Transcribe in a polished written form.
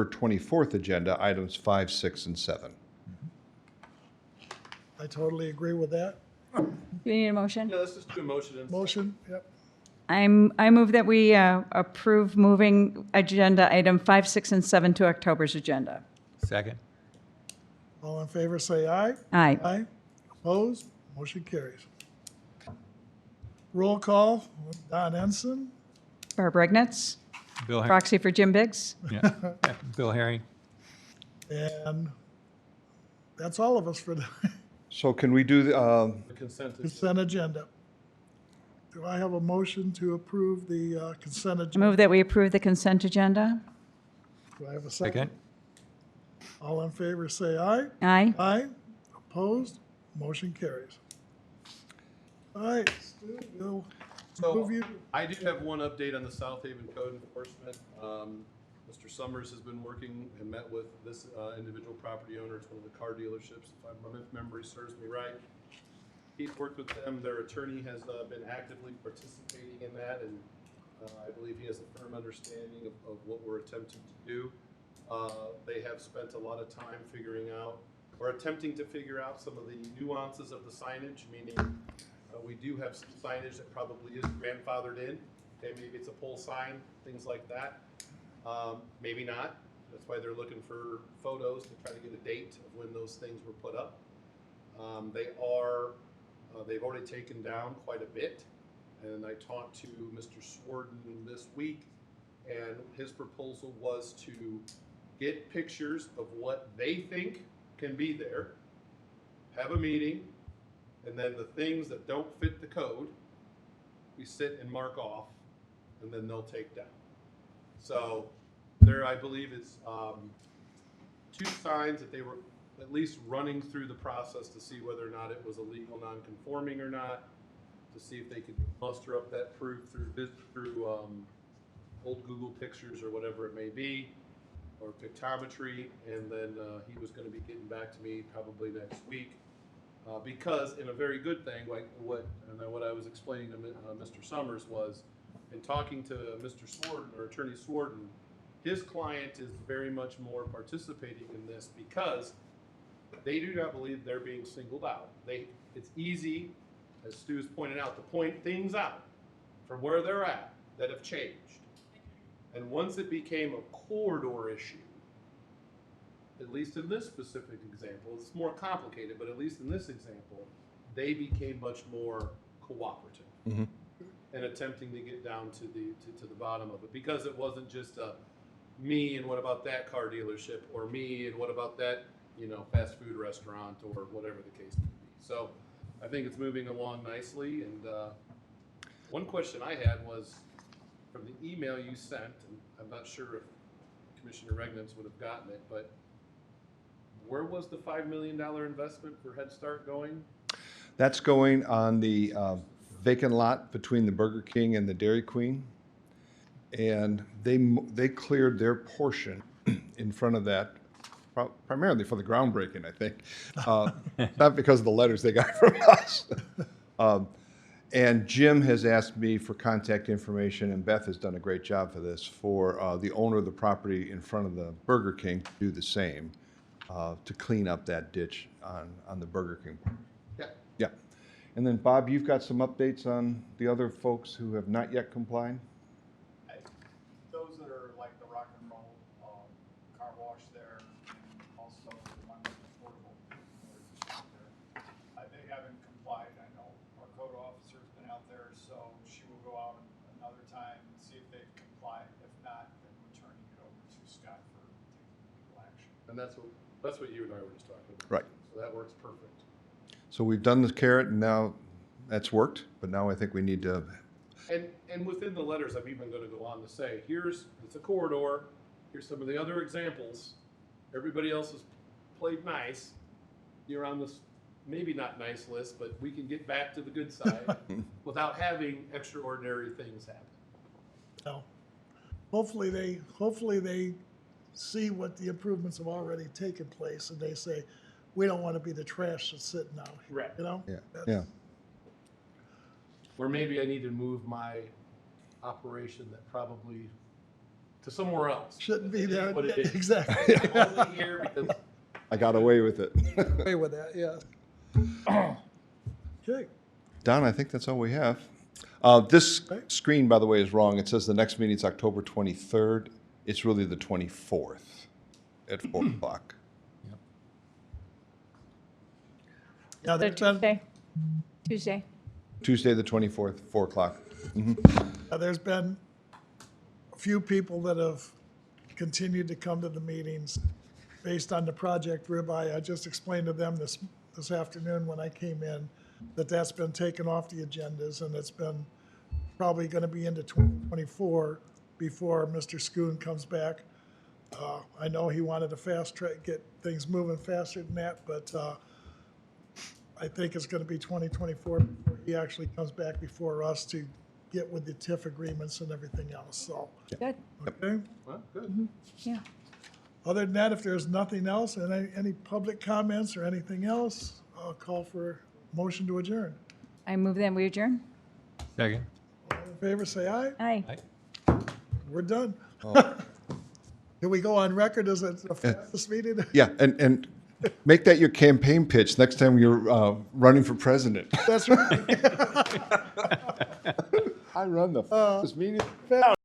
24th agenda, items 5, 6, and 7. I totally agree with that. Do you need a motion? Yeah, let's just do a motion. Motion, yep. I move that we approve moving agenda item 5, 6, and 7 to October's agenda. Second. All in favor, say aye. Aye. Aye. Opposed? Motion carries. Roll call, Don Ensign. Barb Regnitz, Bill Herring. proxy for Jim Biggs. Yeah. Bill Herring. And that's all of us for the So can we do the, The consent is, consent agenda. Do I have a motion to approve the consent I agenda? move that we approve the consent agenda. Do I have a second? Second. All in favor, say aye. Aye. Aye. Opposed? Motion carries. All right, Stu, we'll so move you. I do have one update on the South Haven Code Enforcement. Mr. Summers has been working and met with this individual property owner. It's one of the car dealerships, if memory serves me right. He's worked with them. Their attorney has been actively participating in that, and I believe he has a firm understanding of what we're attempting to do. They have spent a lot of time figuring out, or attempting to figure out some of the nuances of the signage, meaning we do have some signage that probably is grandfathered in. Okay, maybe it's a pole sign, things like that. Maybe not. That's why they're looking for photos to try to get a date of when those things were put up. They've already taken down quite a bit. And I talked to Mr. Swarden this week, and his proposal was to get pictures of what they think can be there, have a meeting, and then the things that don't fit the code, we sit and mark off, and then they'll take down. So there, I believe it's 2 signs that they were at least running through the process to see whether or not it was illegal non-conforming or not, to see if they could muster up that proof through old Google pictures or whatever it may be, or pictometry, and then he was going to be getting back to me probably next week. Because in a very good thing, like what I was explaining to Mr. Summers was, in talking to Mr. Swarden, or Attorney Swarden, his client is very much more participating in this because they do not believe they're being singled out. It's easy, as Stu's pointed out, to point things out from where they're at that have changed. And once it became a corridor issue, at least in this specific example, it's more complicated, but at least in this example, they became much more cooperative and attempting to get down to the bottom of it, because it wasn't just me and what about that car dealership, or me and what about that, fast food restaurant, or whatever the case may be. So I think it's moving along nicely. And one question I had was from the email you sent, and I'm not sure if Commissioner Regnitz would have gotten it, but where was the $5 million investment for Head Start going? that's going on the vacant lot between the Burger King and the Dairy Queen. And they cleared their portion in front of that, primarily for the groundbreaking, I think. Not because of the letters they got from us. And Jim has asked me for contact information, and Beth has done a great job for this, for the owner of the property in front of the Burger King to do the same, to clean up that ditch on the Burger King. Yeah. Yeah. And then, Bob, you've got some updates on the other folks who have not yet complied? Those that are like the Rock and Roll car wash there, and also the one that's portable. They haven't complied, I know. Our code officer's been out there, so she will go out another time and see if they've complied. If not, then we're turning it over to Scott for taking legal action. And that's what you and I were just talking about. Right. So that works perfect. So we've done the carrot, and now that's worked, but now I think we need to, And within the letters, I'm even going to go on to say, it's a corridor. Here's some of the other examples. Everybody else has played nice. You're on this maybe not nice list, but we can get back to the good side without having extraordinary things happen. Well, hopefully they see what the improvements have already taken place, and they say, we don't want to be the trash that's sitting out here. Right. yeah, That's- yeah. Or maybe I need to move my operation that probably to somewhere else. Shouldn't be there. What it is. Exactly. I'm only here because I got away with it. Away with that, yes. Okay, Don, I think that's all we have. This screen, by the way, is wrong. It says the next meeting's October 23rd. It's really the 24th at 4 o'clock. yeah, So there's been, Tuesday? Tuesday, the 24th, 4 o'clock. there's been a few people that have continued to come to the meetings based on the Project Ribeye. I just explained to them this afternoon when I came in that that's been taken off the agendas, and it's been probably going to be into 2024 before Mr. Schoon comes back. I know he wanted to fast track, get things moving faster than that, but I think it's going to be 2024 before he actually comes back before us to get with the TIF agreements and everything else, so, Good, okay? well, good. yeah. Other than that, if there's nothing else, and any public comments or anything else, I'll call for motion to adjourn. I move that we adjourn. Second. All in favor, say aye. Aye. We're done. Can we go on record as the fastest meeting? Yeah, and make that your campaign pitch next time you're running for president. That's right. I run the fastest meeting.